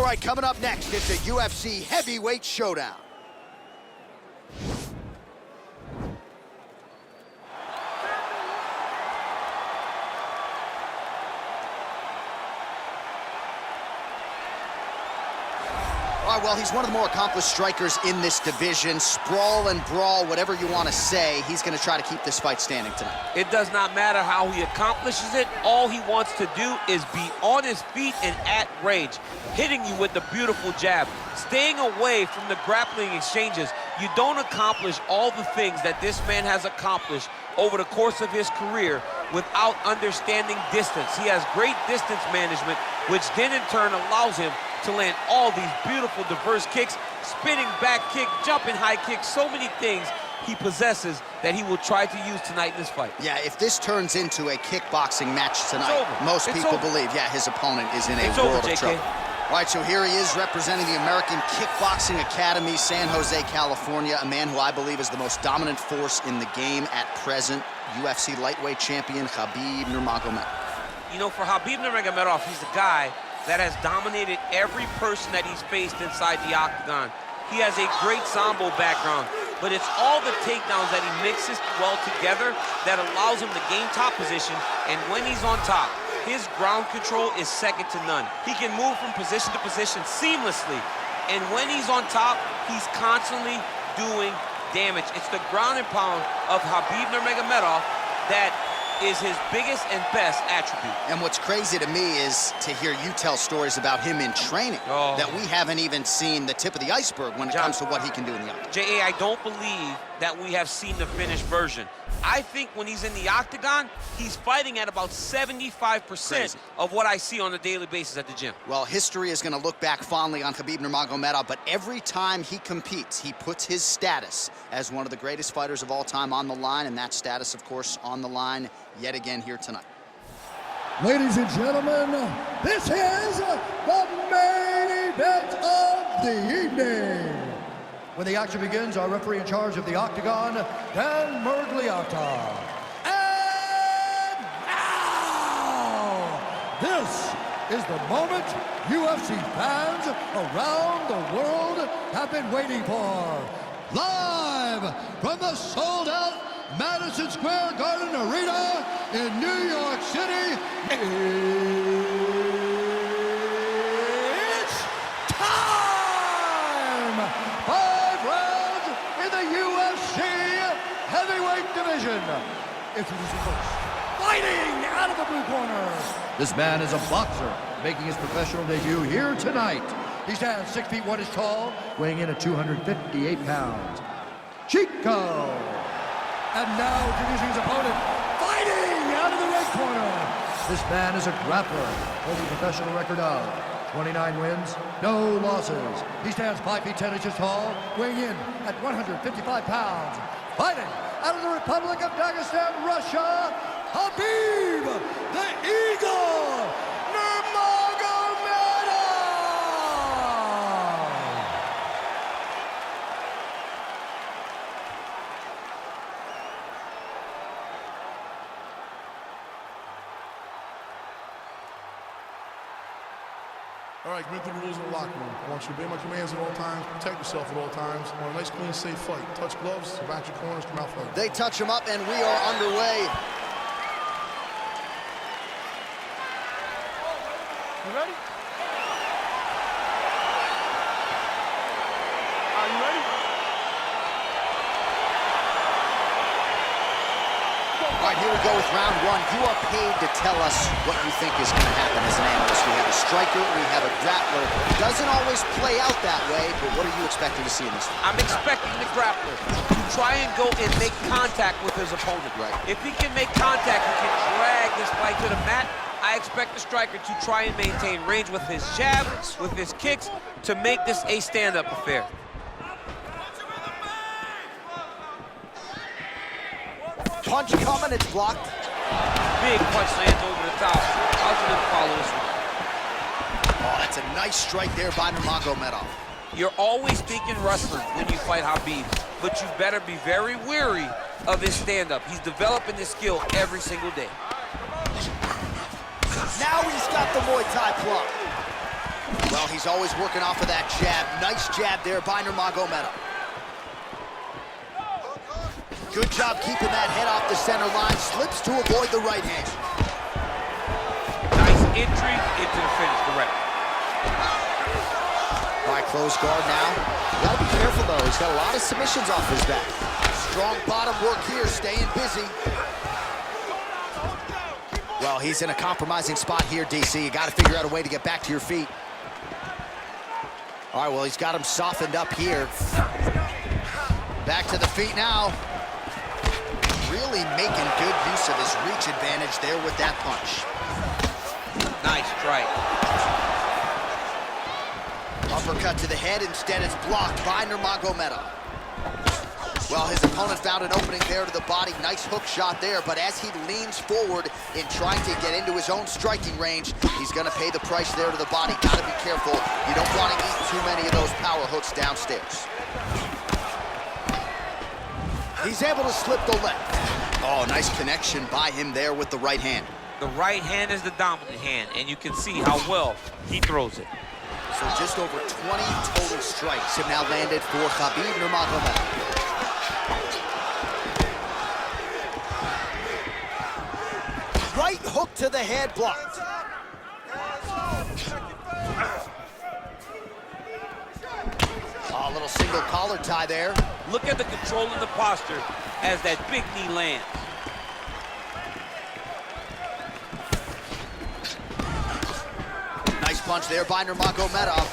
right, coming up next, it's a UFC heavyweight showdown. All right, well, he's one of the more accomplished strikers in this division. Sprawl and brawl, whatever you want to say, he's going to try to keep this fight standing tonight. It does not matter how he accomplishes it. All he wants to do is be on his feet and at range, hitting you with the beautiful jab, staying away from the grappling exchanges. You don't accomplish all the things that this man has accomplished over the course of his career without understanding distance. He has great distance management, which then in turn allows him to land all these beautiful, diverse kicks, spinning back kick, jumping high kicks, so many things he possesses that he will try to use tonight in this fight. Yeah, if this turns into a kickboxing match tonight, most people believe, yeah, his opponent is in a world of trouble. All right, so here he is representing the American Kickboxing Academy, San Jose, California, a man who I believe is the most dominant force in the game at present, UFC lightweight champion Khabib Nurmagomedov. You know, for Khabib Nurmagomedov, he's the guy that has dominated every person that he's faced inside the octagon. He has a great sambo background, but it's all the takedowns that he mixes well together that allows him to gain top position, and when he's on top, his ground control is second to none. He can move from position to position seamlessly, and when he's on top, he's constantly doing damage. It's the ground and pound of Khabib Nurmagomedov that is his biggest and best attribute. And what's crazy to me is to hear you tell stories about him in training that we haven't even seen the tip of the iceberg when it comes to what he can do in the octagon. J.A., I don't believe that we have seen the finished version. I think when he's in the octagon, he's fighting at about 75% of what I see on a daily basis at the gym. Well, history is going to look back fondly on Khabib Nurmagomedov, but every time he competes, he puts his status as one of the greatest fighters of all time on the line, and that status, of course, on the line yet again here tonight. Ladies and gentlemen, this is the main event of the evening. When the action begins, our referee in charge of the octagon, Dan Murgliata. And now, this is the moment UFC fans around the world have been waiting for. Live from the sold-out Madison Square Garden Arena in New York City, it's time! 5 rounds in the UFC heavyweight division. Introducing first, fighting out of the blue corner. This man is a boxer, making his professional debut here tonight. He stands 6 feet 1 inches tall, weighing in at 258 pounds. Chico. And now introducing his opponent, fighting out of the red corner. This man is a grappler, holding a professional record of 29 wins, no losses. He stands 5 feet 10 inches tall, weighing in at 155 pounds. Fighting out of the Republic of Dagestan, Russia, Khabib the Eagle Nurmagomedov. All right, commit to the rules in the locker room. I want you to obey my commands at all times, protect yourself at all times. I want a nice, clean, safe fight. Touch gloves, surround your corners, come out fight. They touch him up, and we are underway. You ready? Are you ready? All right, here we go with round 1. You are paid to tell us what you think is going to happen as an analyst. We have a striker, we have a grappler. It doesn't always play out that way, but what are you expecting to see in this fight? I'm expecting the grappler to try and go and make contact with his opponent. Right. If he can make contact, he can drag this fight to the mat. I expect the striker to try and maintain range with his jab, with his kicks, to make this a stand-up affair. Punch coming, it's blocked. Big punch lands over the top. How's he gonna follow this one? Oh, that's a nice strike there by Nurmagomedov. You're always thinking wrestling when you fight Khabib, but you better be very wary of his stand-up. He's developing this skill every single day. Now he's got the Muay Thai plug. Well, he's always working off of that jab. Nice jab there by Nurmagomedov. Good job keeping that head off the center line. Slips to avoid the right hand. Nice entry into the finish, correct. All right, close guard now. You gotta be careful, though. He's got a lot of submissions off his back. Strong bottom work here, staying busy. Well, he's in a compromising spot here, DC. You gotta figure out a way to get back to your feet. All right, well, he's got him softened up here. Back to the feet now. Really making good use of his reach advantage there with that punch. Nice strike. Uppercut to the head, instead it's blocked by Nurmagomedov. Well, his opponent found an opening there to the body. Nice hook shot there, but as he leans forward in trying to get into his own striking range, he's gonna pay the price there to the body. Gotta be careful. You don't want to eat too many of those power hooks downstairs. He's able to slip the left. Oh, nice connection by him there with the right hand. The right hand is the dominant hand, and you can see how well he throws it. So just over 20 total strikes have now landed for Khabib Nurmagomedov. Right hook to the head, blocked. Oh, a little single collar tie there. Look at the control in the posture as that big knee lands. Nice punch there by Nurmagomedov.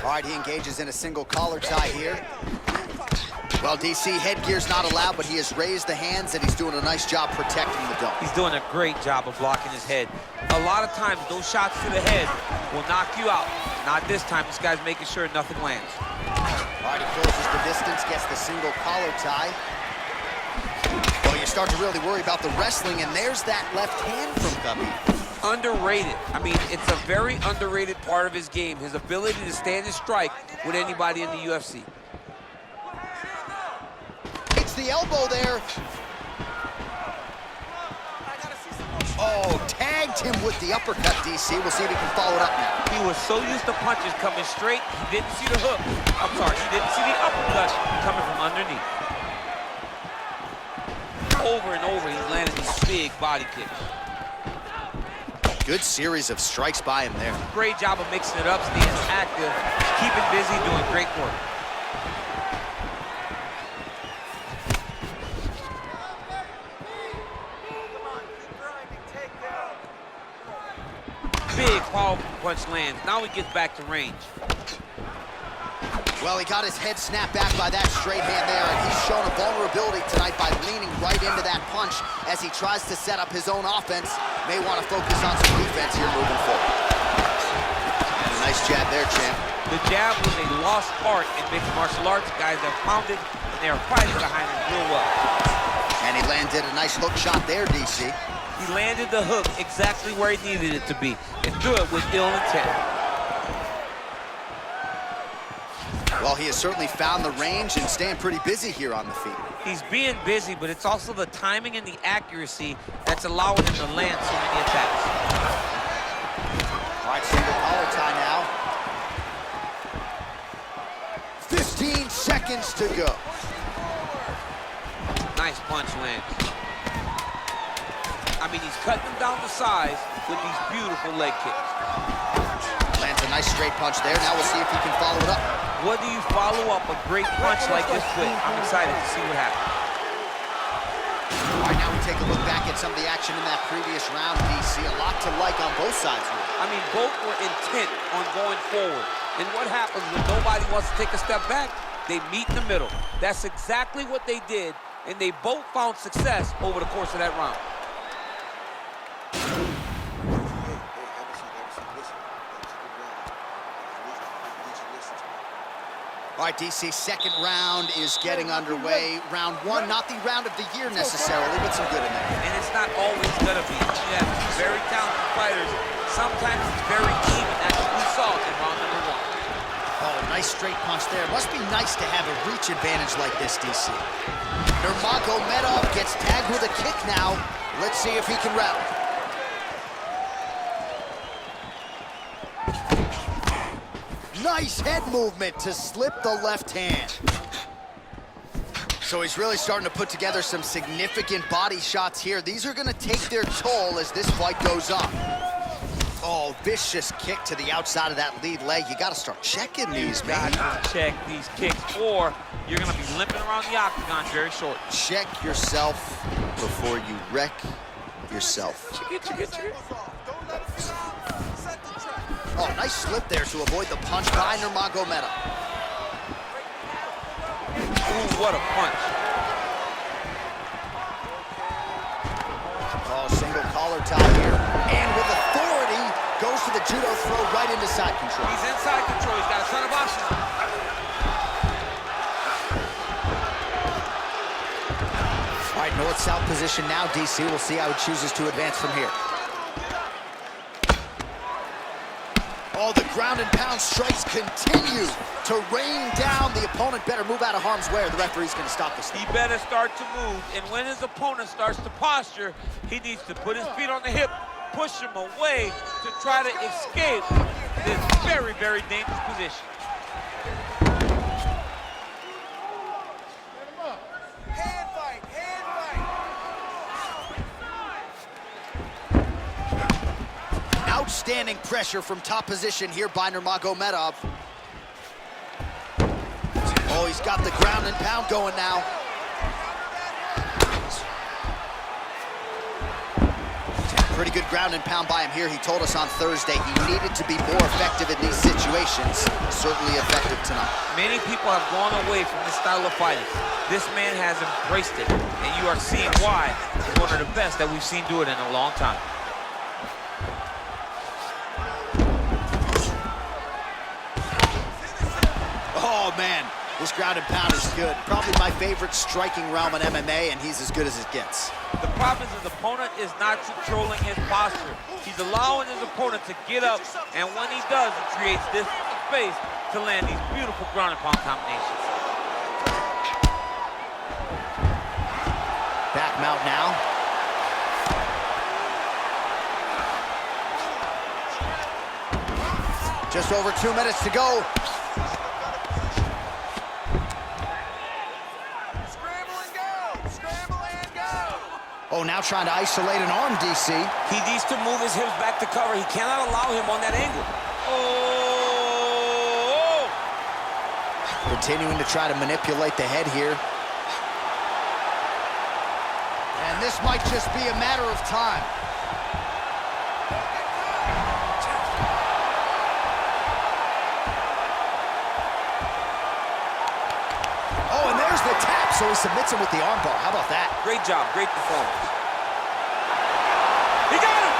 All right, he engages in a single collar tie here. Well, DC, headgear's not allowed, but he has raised the hands, and he's doing a nice job protecting the dome. He's doing a great job of blocking his head. A lot of times, those shots to the head will knock you out. Not this time. This guy's making sure nothing lands. All right, he closes the distance, gets the single collar tie. Well, you start to really worry about the wrestling, and there's that left hand from Khabib. Underrated. I mean, it's a very underrated part of his game, his ability to stand and strike with anybody in the UFC. It's the elbow there. Oh, tagged him with the uppercut, DC. We'll see if he can follow it up now. He was so used to punches coming straight, he didn't see the hook. I'm sorry, he didn't see the uppercut coming from underneath. Over and over, he's landing these big body kicks. Good series of strikes by him there. Great job of mixing it up, staying active, keeping busy, doing great work. Big powerful punch lands. Now he gets back to range. Well, he got his head snapped back by that straight hand there, and he's shown a vulnerability tonight by leaning right into that punch as he tries to set up his own offense. May want to focus on some defense here moving forward. And a nice jab there, champ. The jab was a lost art in mixed martial arts. Guys have found it, and they are fighting behind it real well. And he landed a nice hook shot there, DC. He landed the hook exactly where he needed it to be, and threw it with ill intent. Well, he has certainly found the range and staying pretty busy here on the feet. He's being busy, but it's also the timing and the accuracy that's allowing him to land so many attacks. All right, single collar tie now. 15 seconds to go. Nice punch lands. I mean, he's cutting them down to size with these beautiful leg kicks. Lands a nice straight punch there. Now we'll see if he can follow it up. What do you follow up a great punch like this with? I'm excited to see what happens. All right, now we take a look back at some of the action in that previous round, DC. A lot to like on both sides here. I mean, both were intent on going forward. And what happens when nobody wants to take a step back? They meet in the middle. That's exactly what they did, and they both found success over the course of that round. All right, DC, second round is getting underway. Round one, not the round of the year necessarily, but some good in there. And it's not always gonna be. You have very talented fighters. Sometimes it's very even, as we saw in round number one. Oh, nice straight punch there. Must be nice to have a reach advantage like this, DC. Nurmagomedov gets tagged with a kick now. Let's see if he can rally. Nice head movement to slip the left hand. So he's really starting to put together some significant body shots here. These are going to take their toll as this fight goes on. Oh, vicious kick to the outside of that lead leg. You got to start checking these, man. You got to check these kicks, or you're going to be limping around the octagon very short. Check yourself before you wreck yourself. Check it. Oh, nice slip there to avoid the punch by Nurmagomedov. Ooh, what a punch. Oh, single collar tie here. And with authority, goes to the judo throw right into side control. He's inside control. He's got a ton of options. All right, north-south position now, DC. We'll see how he chooses to advance from here. Oh, the ground and pound strikes continue to rain down. The opponent better move out of harm's way or the referee's going to stop this. He better start to move, and when his opponent starts to posture, he needs to put his feet on the hip, push him away to try to escape this very, very dangerous position. Hand fight, hand fight. Outstanding pressure from top position here by Nurmagomedov. Oh, he's got the ground and pound going now. Pretty good ground and pound by him here. He told us on Thursday he needed to be more effective in these situations. Certainly effective tonight. Many people have gone away from this style of fighting. This man has embraced it, and you are seeing why he's one of the best that we've seen do it in a long time. Oh, man, this ground and pound is good. Probably my favorite striking realm in MMA, and he's as good as it gets. The problem is his opponent is not controlling his posture. He's allowing his opponent to get up, and when he does, it creates this space to land these beautiful ground and pound combinations. Back mount now. Just over 2 minutes to go. Oh, now trying to isolate an arm, DC. He needs to move his hips back to cover. He cannot allow him on that angle. Oh! Continuing to try to manipulate the head here. And this might just be a matter of time. Oh, and there's the tap, so he submits him with the armbar. How about that? Great job, great performance. He got him!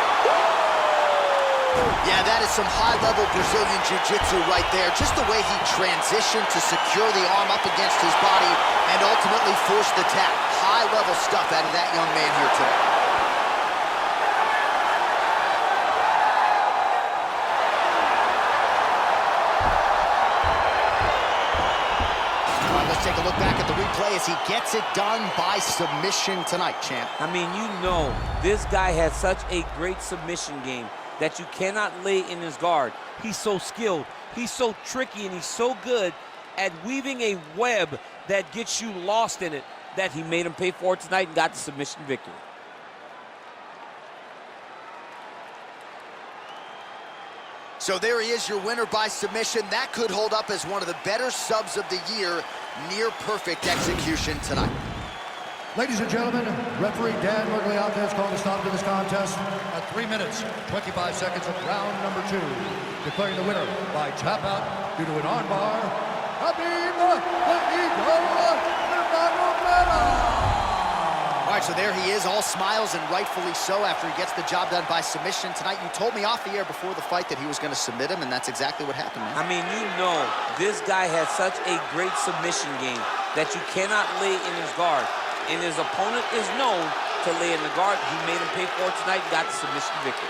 Yeah, that is some high-level Brazilian jiu-jitsu right there. Just the way he transitioned to secure the arm up against his body and ultimately force the tap. High-level stuff out of that young man here today. Take a look back at the replay as he gets it done by submission tonight, champ. I mean, you know, this guy has such a great submission game that you cannot lay in his guard. He's so skilled, he's so tricky, and he's so good at weaving a web that gets you lost in it that he made him pay for it tonight and got the submission victory. So there he is, your winner by submission. That could hold up as one of the better subs of the year. Near perfect execution tonight. Ladies and gentlemen, referee Dan Murgliata has called a stop to this contest at 3 minutes, 25 seconds of round number 2. Declaring the winner by tap out due to an armbar, Khabib Nurmagomedov. All right, so there he is, all smiles and rightfully so after he gets the job done by submission tonight. You told me off the air before the fight that he was going to submit him, and that's exactly what happened, man. I mean, you know, this guy has such a great submission game that you cannot lay in his guard. And his opponent is known to lay in the guard. He made him pay for it tonight and got the submission victory.